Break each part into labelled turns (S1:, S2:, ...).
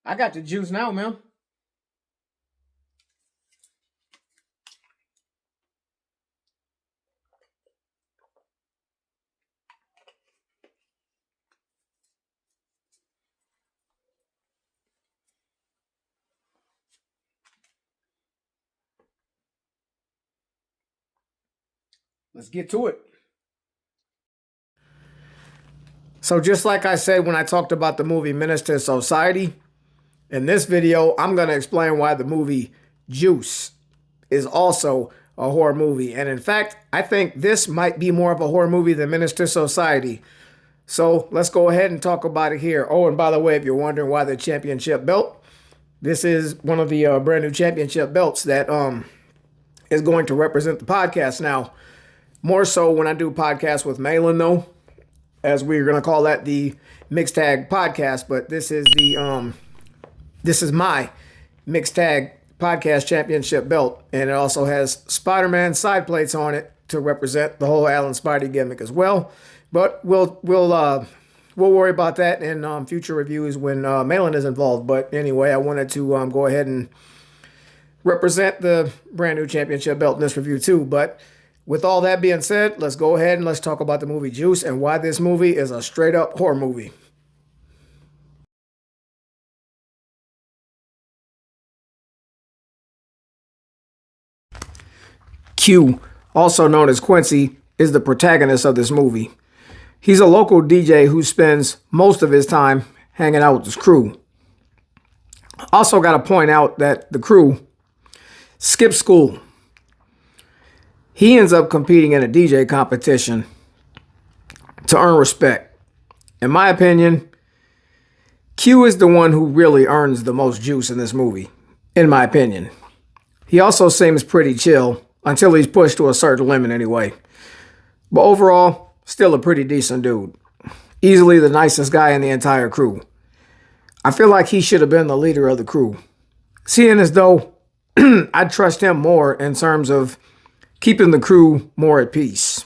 S1: I got the juice now, man. Let's get to it. So just like I said when I talked about the movie Menace to Society, in this video, I'm going to explain why the movie Juice is also a horror movie. And in fact, I think this might be more of a horror movie than Menace to Society. So let's go ahead and talk about it here. Oh, and by the way, if you're wondering why the championship belt, this is one of the brand new championship belts that is going to represent the podcast. Now, more so when I do podcasts with Malin, though, as we're going to call that the Mixed Tag Podcast. But this is my Mixed Tag Podcast Championship belt, and it also has Spider-Man side plates on it to represent the whole Alan Spidey gimmick as well. But we'll worry about that in future reviews when Malin is involved. But anyway, I wanted to go ahead and represent the brand new championship belt in this review too. But with all that being said, let's go ahead and let's talk about the movie Juice and why this movie is a straight up horror movie. Q, also known as Quincy, is the protagonist of this movie. He's a local DJ who spends most of his time hanging out with his crew. Also got to point out that the crew skips school. He ends up competing in a DJ competition to earn respect. In my opinion, Q is the one who really earns the most juice in this movie, in my opinion. He also seems pretty chill until he's pushed to a certain limit anyway. But overall, still a pretty decent dude. Easily the nicest guy in the entire crew. I feel like he should have been the leader of the crew. Seeing as though I'd trust him more in terms of keeping the crew more at peace.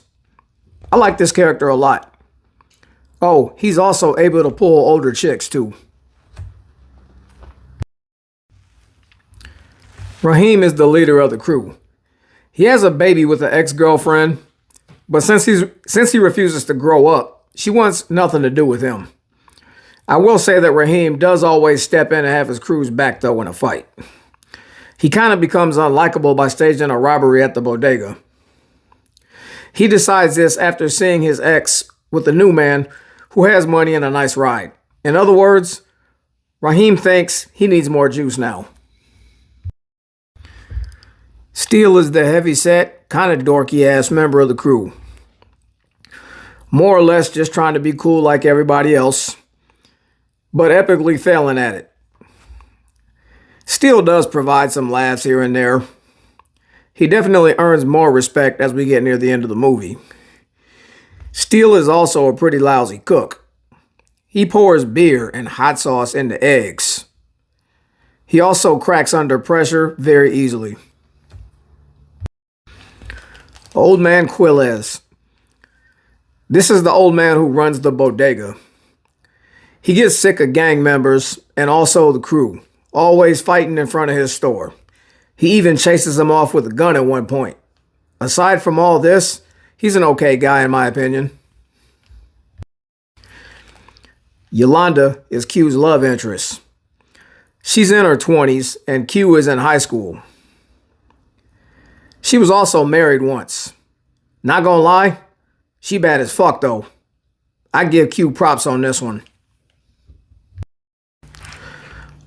S1: I like this character a lot. Oh, he's also able to pull older chicks too. Raheem is the leader of the crew. He has a baby with an ex-girlfriend, but since he refuses to grow up, she wants nothing to do with him. I will say that Raheem does always step in and have his crew's back though in a fight. He kind of becomes unlikable by staging a robbery at the bodega. He decides this after seeing his ex with a new man who has money and a nice ride. In other words, Raheem thinks he needs more juice now. Steele is the heavy-set, kind of dorky-ass member of the crew. More or less just trying to be cool like everybody else, but epically failing at it. Steele does provide some laughs here and there. He definitely earns more respect as we get near the end of the movie. Steele is also a pretty lousy cook. He pours beer and hot sauce into eggs. He also cracks under pressure very easily. Old Man Quilez. This is the old man who runs the bodega. He gets sick of gang members and also the crew, always fighting in front of his store. He even chases them off with a gun at one point. Aside from all this, he's an okay guy in my opinion. Yolanda is Q's love interest. She's in her 20s and Q is in high school. She was also married once. Not gonna lie, she bad as fuck though. I give Q props on this one.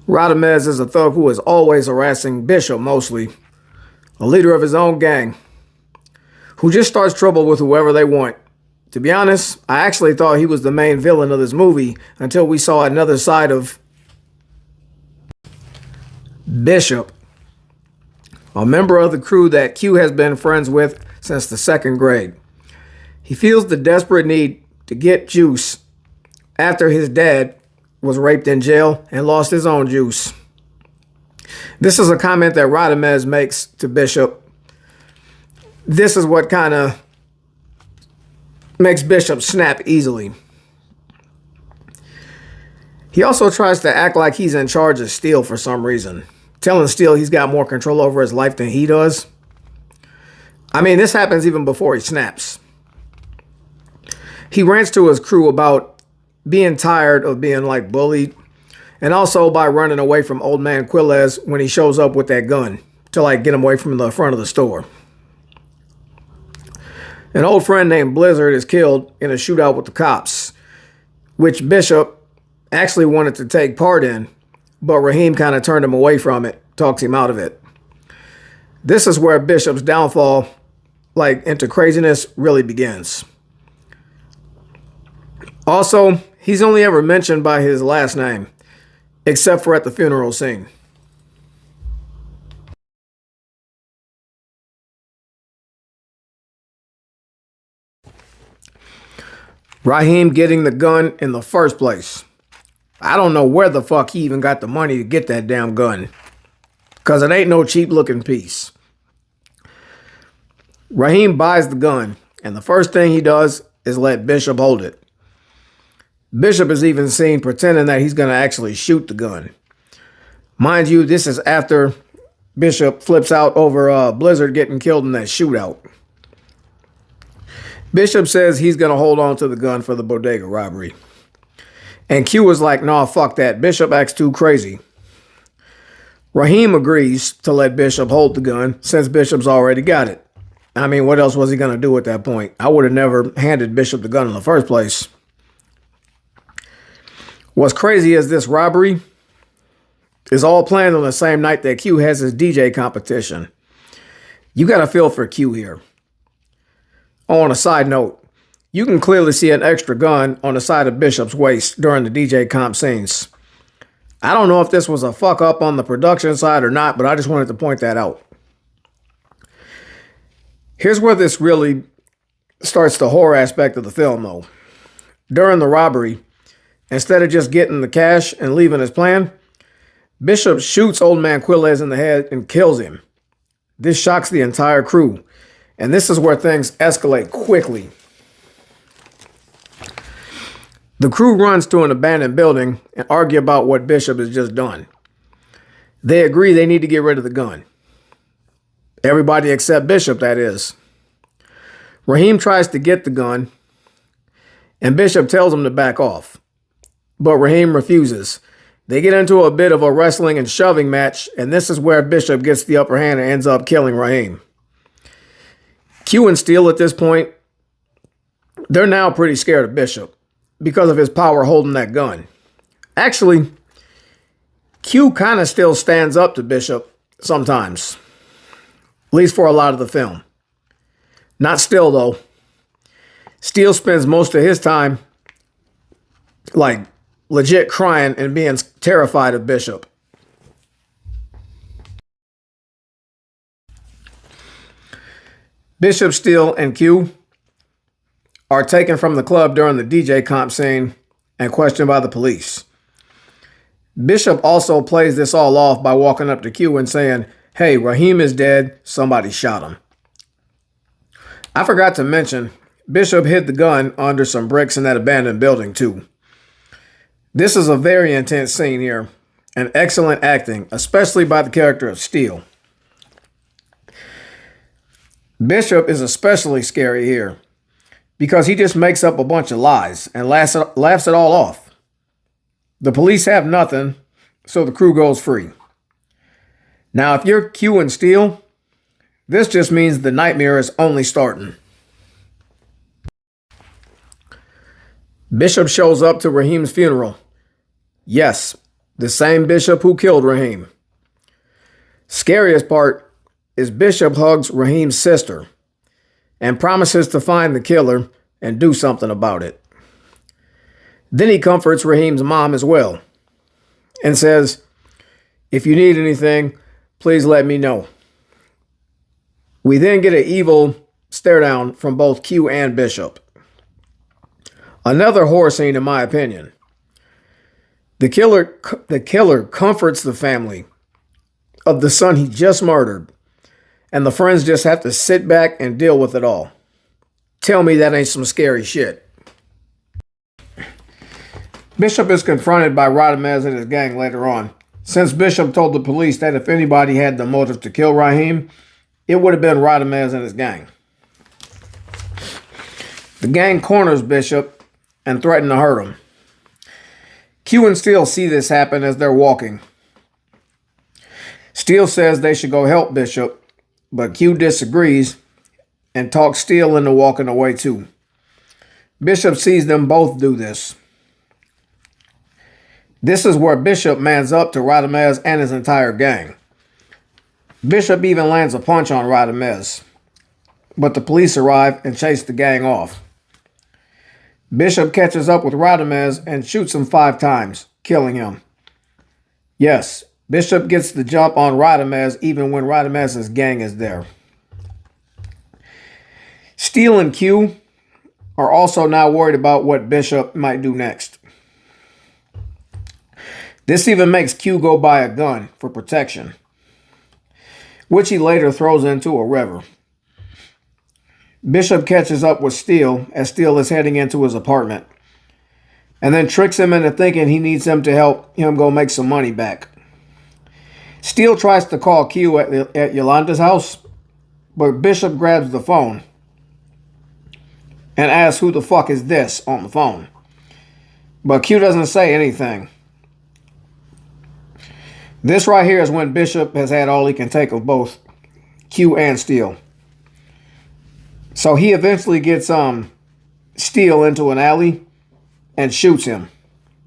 S1: Radamez is a thug who is always harassing Bishop mostly. A leader of his own gang. Who just starts trouble with whoever they want. To be honest, I actually thought he was the main villain of this movie until we saw another side of Bishop. A member of the crew that Q has been friends with since the second grade. He feels the desperate need to get juice after his dad was raped in jail and lost his own juice. This is a comment that Radamez makes to Bishop. This is what kind of makes Bishop snap easily. He also tries to act like he's in charge of Steele for some reason, telling Steele he's got more control over his life than he does. I mean, this happens even before he snaps. He rants to his crew about being tired of being like bullied, and also by running away from old man Quilez when he shows up with that gun to like get him away from the front of the store. An old friend named Blizzard is killed in a shootout with the cops, which Bishop actually wanted to take part in, but Raheem kind of turned him away from it, talks him out of it. This is where Bishop's downfall, like into craziness, really begins. Also, he's only ever mentioned by his last name, except for at the funeral scene. Raheem getting the gun in the first place. I don't know where the fuck he even got the money to get that damn gun, because it ain't no cheap looking piece. Raheem buys the gun, and the first thing he does is let Bishop hold it. Bishop is even seen pretending that he's going to actually shoot the gun. Mind you, this is after Bishop flips out over Blizzard getting killed in that shootout. Bishop says he's going to hold on to the gun for the bodega robbery. And Q was like, nah, fuck that. Bishop acts too crazy. Raheem agrees to let Bishop hold the gun since Bishop's already got it. I mean, what else was he going to do at that point? I would have never handed Bishop the gun in the first place. What's crazy is this robbery is all planned on the same night that Q has his DJ competition. You got to feel for Q here. On a side note, you can clearly see an extra gun on the side of Bishop's waist during the DJ comp scenes. I don't know if this was a fuck up on the production side or not, but I just wanted to point that out. Here's where this really starts the horror aspect of the film, though. During the robbery, instead of just getting the cash and leaving his plan, Bishop shoots old man Quilez in the head and kills him. This shocks the entire crew, and this is where things escalate quickly. The crew runs to an abandoned building and argue about what Bishop has just done. They agree they need to get rid of the gun. Everybody except Bishop, that is. Raheem tries to get the gun, and Bishop tells him to back off. But Raheem refuses. They get into a bit of a wrestling and shoving match, and this is where Bishop gets the upper hand and ends up killing Raheem. Q and Steele at this point, they're now pretty scared of Bishop because of his power holding that gun. Actually, Q kind of still stands up to Bishop sometimes, at least for a lot of the film. Not still, though. Steele spends most of his time, like, legit crying and being terrified of Bishop. Bishop, Steele, and Q are taken from the club during the DJ comp scene and questioned by the police. Bishop also plays this all off by walking up to Q and saying, "Hey, Raheem is dead. Somebody shot him." I forgot to mention, Bishop hid the gun under some bricks in that abandoned building too. This is a very intense scene here, and excellent acting, especially by the character of Steele. Bishop is especially scary here, because he just makes up a bunch of lies and laughs it all off. The police have nothing, so the crew goes free. Now, if you're Q and Steele, this just means the nightmare is only starting. Bishop shows up to Raheem's funeral. Yes, the same Bishop who killed Raheem. Scariest part is Bishop hugs Raheem's sister and promises to find the killer and do something about it. Then he comforts Raheem's mom as well and says, "If you need anything, please let me know." We then get an evil stare down from both Q and Bishop. Another horror scene in my opinion. The killer comforts the family of the son he just murdered, and the friends just have to sit back and deal with it all. Tell me that ain't some scary shit. Bishop is confronted by Radamez and his gang later on. Since Bishop told the police that if anybody had the motive to kill Raheem, it would have been Radamez and his gang. The gang corners Bishop and threaten to hurt him. Q and Steele see this happen as they're walking. Steele says they should go help Bishop, but Q disagrees and talks Steele into walking away too. Bishop sees them both do this. This is where Bishop mans up to Radamez and his entire gang. Bishop even lands a punch on Radamez, but the police arrive and chase the gang off. Bishop catches up with Radamez and shoots him 5 times, killing him. Yes, Bishop gets the jump on Radamez even when Radamez's gang is there. Steele and Q are also now worried about what Bishop might do next. This even makes Q go buy a gun for protection, which he later throws into a river. Bishop catches up with Steele as Steele is heading into his apartment, and then tricks him into thinking he needs him to help him go make some money back. Steele tries to call Q at Yolanda's house, but Bishop grabs the phone and asks who the fuck is this on the phone. But Q doesn't say anything. This right here is when Bishop has had all he can take of both Q and Steele. So he eventually gets Steele into an alley and shoots him.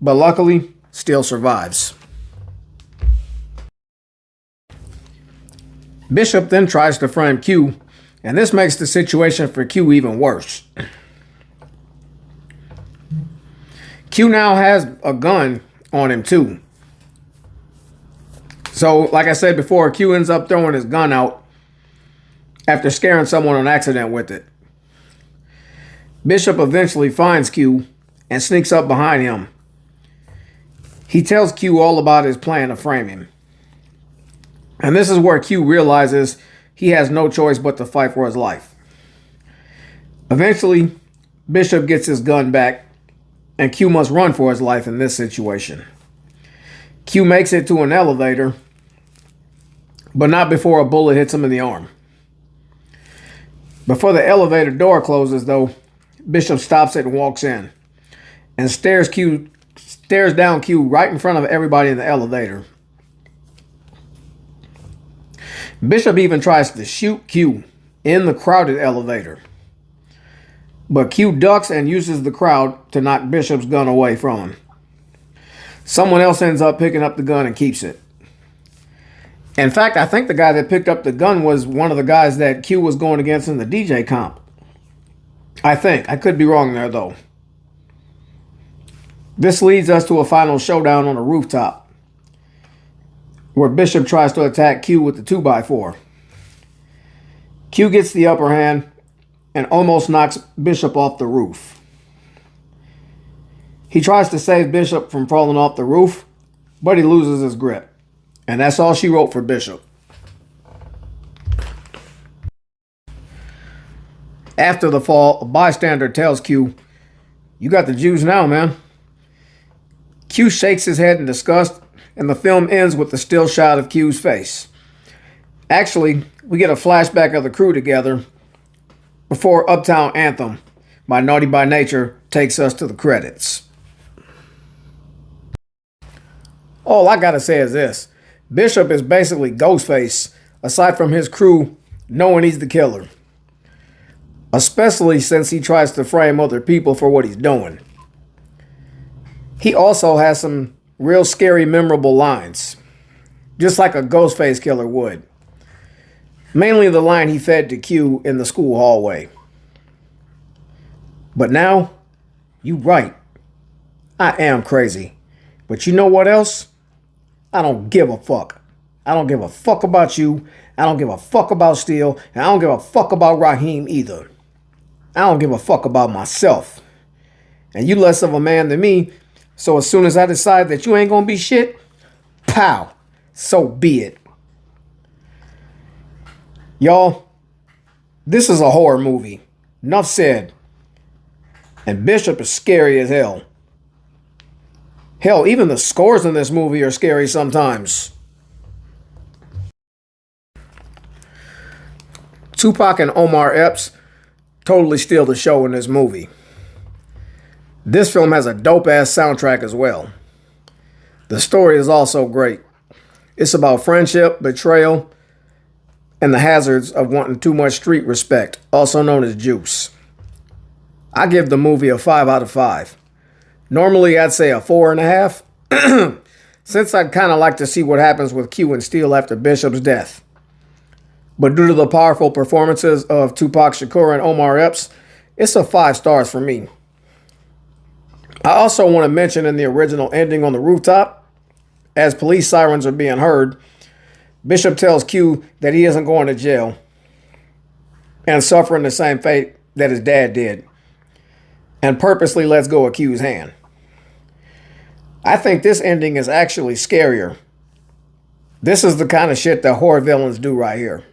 S1: But luckily, Steele survives. Bishop then tries to frame Q, and this makes the situation for Q even worse. Q now has a gun on him too. So, like I said before, Q ends up throwing his gun out after scaring someone on accident with it. Bishop eventually finds Q and sneaks up behind him. He tells Q all about his plan to frame him. And this is where Q realizes he has no choice but to fight for his life. Eventually, Bishop gets his gun back, and Q must run for his life in this situation. Q makes it to an elevator, but not before a bullet hits him in the arm. Before the elevator door closes, though, Bishop stops it and walks in and stares down Q right in front of everybody in the elevator. Bishop even tries to shoot Q in the crowded elevator, but Q ducks and uses the crowd to knock Bishop's gun away from him. Someone else ends up picking up the gun and keeps it. In fact, I think the guy that picked up the gun was one of the guys that Q was going against in the DJ comp. I think. I could be wrong there, though. This leads us to a final showdown on a rooftop, where Bishop tries to attack Q with the 2x4. Q gets the upper hand and almost knocks Bishop off the roof. He tries to save Bishop from falling off the roof, but he loses his grip. And that's all she wrote for Bishop. After the fall, a bystander tells Q, "You got the juice now, man." Q shakes his head in disgust, and the film ends with a still shot of Q's face. Actually, we get a flashback of the crew together before Uptown Anthem by Naughty by Nature takes us to the credits. All I gotta say is this. Bishop is basically Ghostface, aside from his crew knowing he's the killer. Especially since he tries to frame other people for what he's doing. He also has some real scary, memorable lines, just like a Ghostface killer would. Mainly the line he fed to Q in the school hallway. But now, you right. I am crazy. But you know what else? I don't give a fuck. I don't give a fuck about you. I don't give a fuck about Steele. And I don't give a fuck about Raheem either. I don't give a fuck about myself. And you less of a man than me. So as soon as I decide that you ain't gonna be shit, pow, so be it. Y'all, this is a horror movie. Enough said. And Bishop is scary as hell. Hell, even the scores in this movie are scary sometimes. Tupac and Omar Epps totally steal the show in this movie. This film has a dope-ass soundtrack as well. The story is also great. It's about friendship, betrayal, and the hazards of wanting too much street respect, also known as juice. I give the movie a 5 out of 5. Normally, I'd say a 4.5, since I'd kind of like to see what happens with Q and Steel after Bishop's death. But due to the powerful performances of Tupac Shakur and Omar Epps, it's a 5 stars for me. I also want to mention in the original ending on the rooftop, as police sirens are being heard, Bishop tells Q that he isn't going to jail and suffering the same fate that his dad did, and purposely lets go of Q's hand. I think this ending is actually scarier. This is the kind of shit that horror villains do right here.